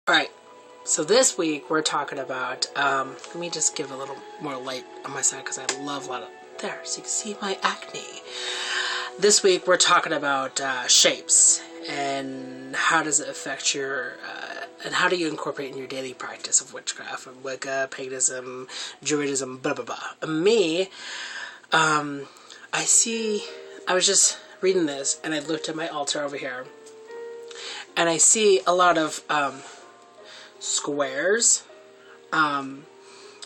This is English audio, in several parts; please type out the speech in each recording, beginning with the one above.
Alright, so this week we're talking about, let me just give a little more light on my side because I love a lot of, there, so you can see my acne. This week we're talking about shapes and how does it affect your, and how do you incorporate in your daily practice of witchcraft, of Wicca, paganism, Druidism, blah blah blah. Me, I was just reading this and I looked at my altar over here and I see a lot of squares. I'm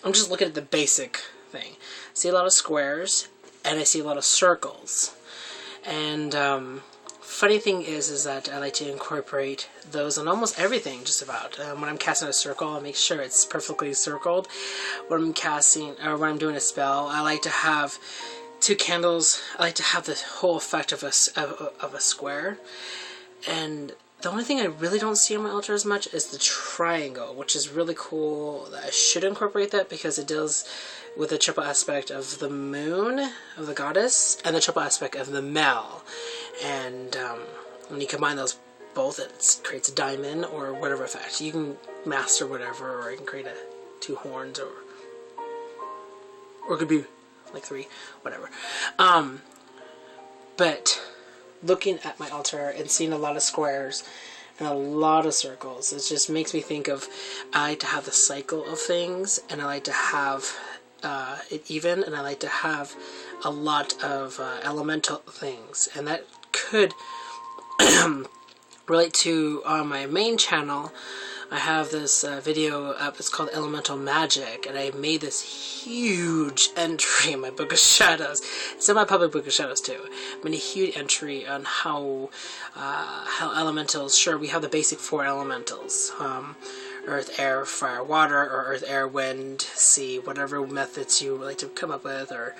just looking at the basic thing. I see a lot of squares and I see a lot of circles. And funny thing is that I like to incorporate those on almost everything, just about. When I'm casting a circle, I make sure it's perfectly circled. When I'm casting, or when I'm doing a spell, I like to have 2 candles. I like to have the whole effect of a square. And the only thing I really don't see on my altar as much is the triangle, which is really cool. I should incorporate that because it deals with the triple aspect of the moon, of the goddess, and the triple aspect of the male. And when you combine those both, it creates a diamond or whatever effect. You can master whatever, or you can create 2 horns, or it could be like 3, whatever. But looking at my altar and seeing a lot of squares and a lot of circles, it just makes me think of, I like to have the cycle of things, and I like to have it even, and I like to have a lot of elemental things, and that could relate to, on my main channel, I have this video up, it's called Elemental Magic, and I made this huge entry in my Book of Shadows. It's in my public Book of Shadows too. I made a huge entry on how elementals, sure, we have the basic 4 elementals, earth, air, fire, water, or earth, air, wind, sea, whatever methods you like to come up with, or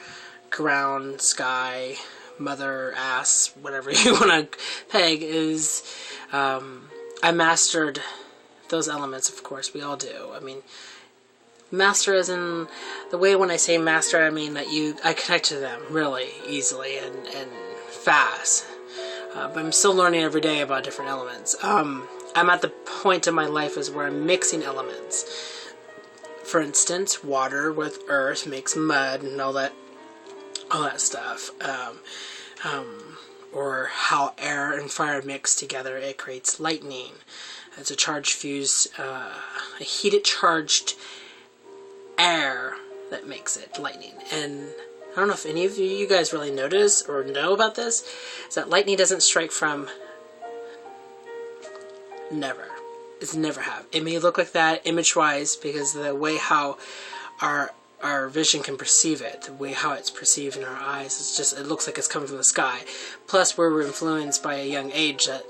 ground, sky, mother, ass, whatever you want to peg, is, I mastered those elements, of course, we all do. I mean, master as in, the way when I say master, I mean that I connect to them really easily and fast. But I'm still learning every day about different elements. I'm at the point in my life is where I'm mixing elements. For instance, water with earth makes mud and all that stuff. Or how air and fire mix together, it creates lightning. It's a charged fuse, a heated charged air that makes it lightning. And I don't know if any of you guys really notice or know about this, is that lightning doesn't strike from never. It's never have. It may look like that image-wise because of the way how our vision can perceive it, the way how it's perceived in our eyes, it's just, it looks like it's coming from the sky. Plus, we're influenced by a young age that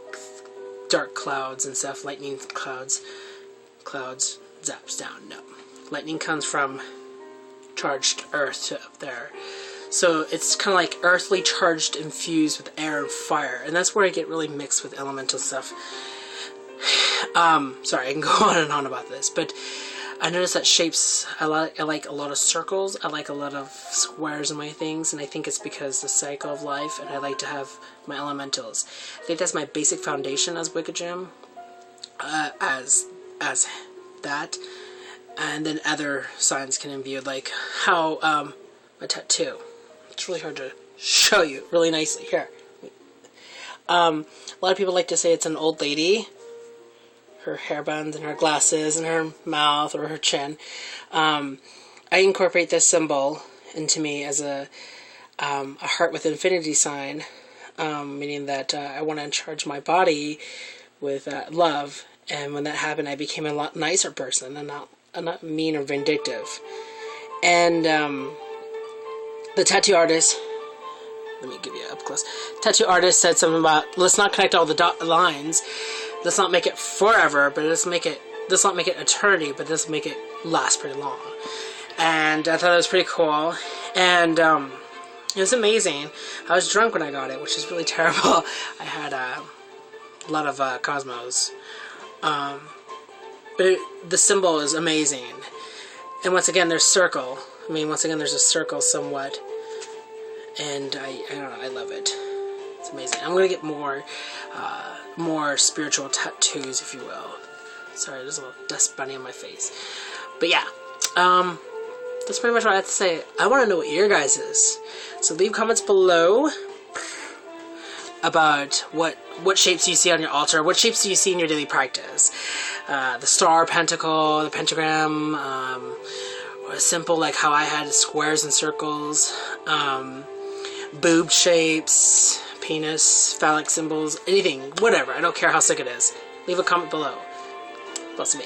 dark clouds and stuff, lightning clouds zaps down. No. Lightning comes from charged earth to up there. So it's kind of like earthly charged infused with air and fire. And that's where I get really mixed with elemental stuff. Sorry, I can go on and on about this, but I noticed that shapes, I like a lot of circles, I like a lot of squares in my things, and I think it's because the cycle of life, and I like to have my elementals. I think that's my basic foundation as Wiccagem, as that, and then other signs can imbue, like how, my tattoo, it's really hard to show you really nicely, here. A lot of people like to say it's an old lady, her hair buns and her glasses and her mouth or her chin. I incorporate this symbol into me as a heart with infinity sign, meaning that I want to charge my body with love. And when that happened, I became a lot nicer person and not mean or vindictive. And the tattoo artist, let me give you up close. Tattoo artist said something about, let's not connect all the lines. Let's not make it forever, but let's not make it eternity, but let's make it last pretty long. And I thought it was pretty cool. And it was amazing. I was drunk when I got it, which is really terrible. I had a lot of Cosmos. But the symbol is amazing. And once again, there's circle. I mean, once again, there's a circle somewhat. And I don't know, I love it. It's amazing. I'm going to get more spiritual tattoos, if you will. Sorry, there's a little dust bunny on my face. But yeah, that's pretty much what I have to say. I want to know what your guys is. So leave comments below about what shapes you see on your altar. What shapes do you see in your daily practice? The star, pentacle, the pentagram, or simple like how I had squares and circles, boob shapes, penis, phallic symbols, anything, whatever. I don't care how sick it is. Leave a comment below. Bless me.